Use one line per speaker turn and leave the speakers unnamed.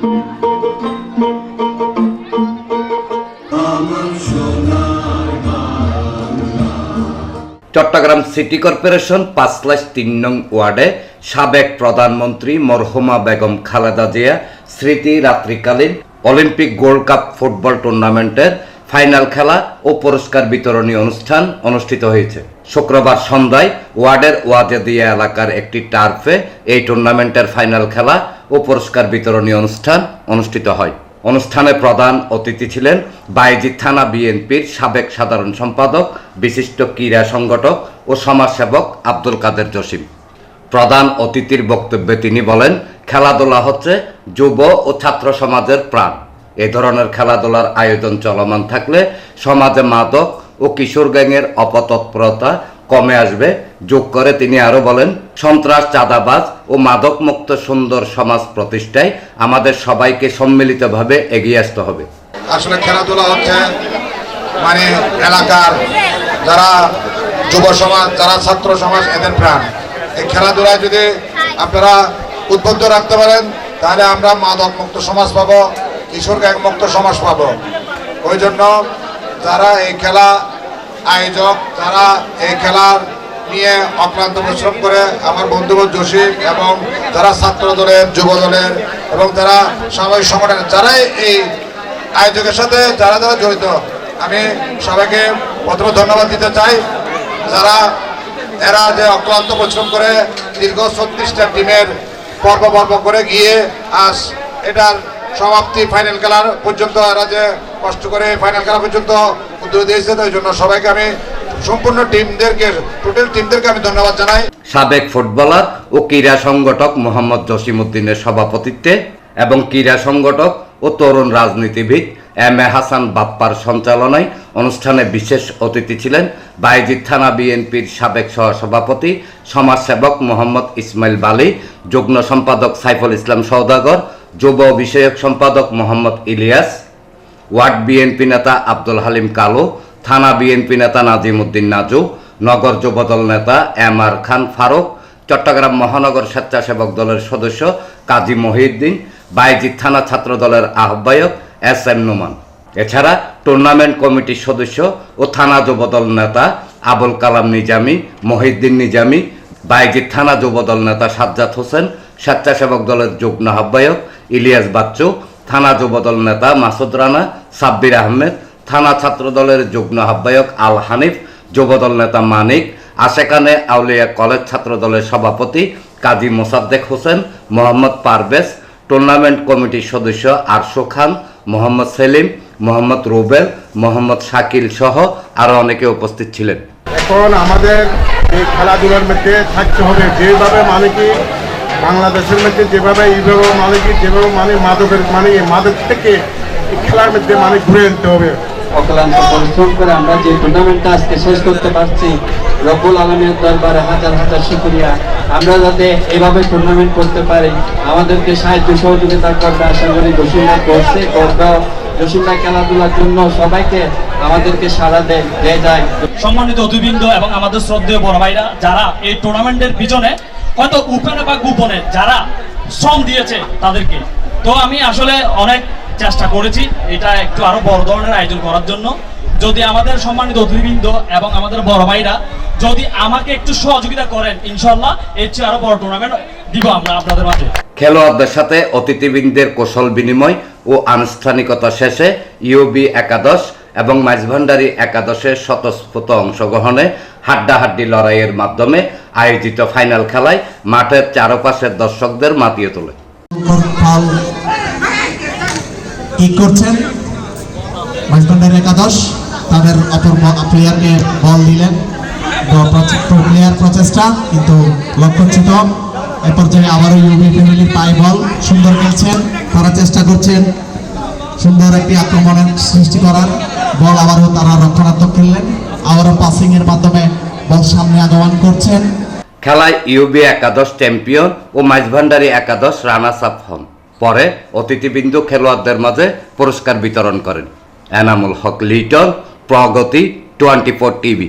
Chittagong city corporation ৫/৩ নং ওয়ার্ডে সাবেক প্রধানমন্ত্রী মরহুমা বেগম খালেদা জিয়া স্মৃতি রাত্রিকালীন অলিম্পিক গোল্ড কাপ ফুটবল টুর্নামেন্টের ফাইনাল খেলা ও পুরস্কার বিতরণী অনুষ্ঠান অনুষ্ঠিত হয়েছে। শুক্রবার সন্ধ্যায় ওয়ার্ডের ওয়াজেদিয়া এলাকার একটি টার্ফে এই টুর্নামেন্টের ফাইনাল খেলা ও পুরস্কার বিতরণী অনুষ্ঠান অনুষ্ঠিত হয়। অনুষ্ঠানে প্রধান অতিথি ছিলেন বায়েজিদ থানা বিএনপির সাবেক সাধারণ সম্পাদক, বিশিষ্ট ক্রীড়া সংগঠক ও সমাজসেবক আব্দুল কাদের জসিম। প্রধান অতিথির বক্তব্যে তিনি বলেন, খেলাধুলা হচ্ছে যুব ও ছাত্র সমাজের প্রাণ। এ ধরনের খেলাধুলার আয়োজন চলমান থাকলে সমাজে মাদক ও কিশোর গ্যাংয়ের অপতৎপরতা কমে আসবে। যোগ করে তিনি আরো বলেন, সন্ত্রাস, চাঁদাবাজ ও মাদক মুক্ত সুন্দর সমাজ প্রতিষ্ঠায় আমাদের সবাইকে সম্মিলিতভাবে এগিয়ে আসতে হবে।
আসলে খেলাধুলা হচ্ছে মানে এলাকার যারা যুব সমাজ, যারা ছাত্র সমাজ, এদের প্রাণ। এই খেলাধুলায় যদি আপনারা উদ্বুদ্ধ রাখতে পারেন তাহলে আমরা মাদক মুক্ত সমাজ পাবো, কিশোর গ্যাং মুক্ত সমাজ পাবো। ওই জন্য যারা এই খেলা আয়োজক, যারা এই খেলার নিয়ে অক্লান্ত পরিশ্রম করে আমার বন্ধুবর জসিম এবং যারা ছাত্র দলের, যুব দলের এবং যারা সামাজিক সংগঠনের যারা এই আয়োজকের সাথে যারা যারা জড়িত, আমি সবাইকে প্রথমে ধন্যবাদ দিতে চাই। এরা যে অক্লান্ত পরিশ্রম করে দীর্ঘ 36টা টিমের পর্ব করে গিয়ে আজ এটার সমাপ্তি ফাইনাল খেলার পর্যন্ত এরা যে কষ্ট করে ফাইনাল খেলা পর্যন্ত উদ্যোগ দিয়েছে, তাই জন্য সবাইকে আমি সম্পূর্ণ টোটাল টিমদেরকে আমি ধন্যবাদ জানাই।
সাবেক ফুটবলার ও ক্রীড়া সংগঠক মোহাম্মদ জসিমউদ্দিনের সভাপতিত্বে এবং ক্রীড়া সংগঠক ও তরুণ রাজনীতিবিদ এম.এ. হাসান বাপ্পার সঞ্চালনায় অনুষ্ঠানে বিশেষ অতিথি ছিলেন বায়েজিদ থানা বিএনপির সাবেক সহসভাপতি সমাজসেবক মোহাম্মদ ইসমাইল বালী, যুগ্ম সম্পাদক সাইফুল ইসলাম সওদাগর, যুব বিষয়ক সম্পাদক মোহাম্মদ ইলিয়াস, ওয়ার্ড বিএনপি নেতা আব্দুল হালিম কালু, থানা বিএনপি নেতা নাজিম উদ্দিন নাজু, নগর যুবদল নেতা এম.আর. খান ফারুক, চট্টগ্রাম মহানগর স্বেচ্ছাসেবক দলের সদস্য কাজী মহিউদ্দিন, বায়েজিদ থানা ছাত্র দলের আহ্বায়ক এস.এম. নোমান। এছাড়া টুর্নামেন্ট কমিটির সদস্য ও থানা যুবদল নেতা আবুল কালাম নিজামী, মহিউদ্দিন নিজামী, বায়েজিদ থানা যুবদল নেতা সাজ্জাদ হোসেন, স্বেচ্ছাসেবক দলের যুগ্ম আহ্বায়ক ইলিয়াস বাচ্চু, থানা যুবদল নেতা মাসুদ রানা, সাব্বির আহমেদ, থানা ছাত্র দলের যুগ্ম আহ্বায়ক আল হানিফ, যুবদল নেতা মানিক, আশেকানে আউলিয়া কলেজ ছাত্র দলের সভাপতি কাজী মোসাদ্দেক হোসেন, মোহাম্মদ পারভেজ, টুর্নামেন্ট কমিটির সদস্য আরশু খান, মোহাম্মদ সেলিম, মোহাম্মদ রুবেল, মোহাম্মদ শাকিল সহ আরো অনেকে উপস্থিত ছিলেন।
এখন আমাদের এই খেলাধুলার মধ্যে থাকতে হবে, যেভাবে মানে কি বাংলাদেশের মধ্যে যেভাবে এইভাবে মানে কি যেভাবে মানে মাদক থেকে এই খেলার মধ্যে মানে ঘুরে আনতে হবে।
অক্লান্ত পরিশ্রম করে আমরা যে টুর্নামেন্টটা আজকে শেষ করতে পারছি, রব্বুল আলামিনের দরবারে হাজার হাজার শুকরিয়া। আমরা যাতে এভাবে টুর্নামেন্ট করতে পারি, আমাদেরকে সাহায্য সহযোগিতা করবে আশা করি জসিমরা করছে, করবে। জসিমরা খেলাধুলার জন্য সবাইকে আমাদেরকে সাড়া দিয়ে যায়।
সম্মানিত অতিবৃন্দ এবং আমাদের শ্রদ্ধেয় বড় ভাইরা যারা এই টুর্নামেন্টের পিছনে হয়তো উপেনে বা গোপনে যারা শ্রম দিয়েছে তাদেরকে, তো আমি আসলে অনেক চেষ্টা করেছি এটা একটু আরো বড় ধরনের আয়োজন করার জন্য। যদি আমাদের সম্মানিত অতিথিবৃন্দ এবং আমাদের বড় ভাইরা যদি আমাকে একটু সহযোগিতা করেন, ইনশাল্লাহ এর চেয়ে আরো বড় টুর্নামেন্ট দিব আমরা আপনাদের মাঝে।
খেলোয়াড়দের সাথে অতিথিবৃন্দের কৌশল বিনিময় ও আনুষ্ঠানিকতা শেষে ইউবি একাদশ এবং মাঝভান্ডারী একাদশের স্বতঃস্ফূর্ত অংশগ্রহণে হাড্ডাহাড্ডি লড়াইয়ের মাধ্যমে আয়োজিত ফাইনাল খেলায় মাঠের চারপাশের দর্শকদের মাতিয়ে তোলে।
কি করছেন মাঝভান্ডারী একাদশ, তাদের অপর প্লেয়ারকে বল দিলেন, প্লেয়ার প্রচেষ্টা কিন্তু লক্ষ্যচ্যুত। এ পর্যায়ে আবারও ইউবি ফ্যামিলির পায়ে বল, সুন্দর খেলছেন, তারা চেষ্টা করছেন সুন্দর একটি আক্রমণের সৃষ্টি করার। বল আবারও তারা রক্ষণাত্মক খেললেন, আবারও পাসিং এর মাধ্যমে বল সামনে আগমন করছেন।
খেলায় ইউবি একাদশ চ্যাম্পিয়ন ও মাঝভান্ডারী একাদশ রানার্স আপ হন। পরে অতিথিবৃন্দ খেলোয়াড়দের মাঝে পুরস্কার বিতরণ করেন। এনামুল হক লিটন, প্রগতি 24 টিভি।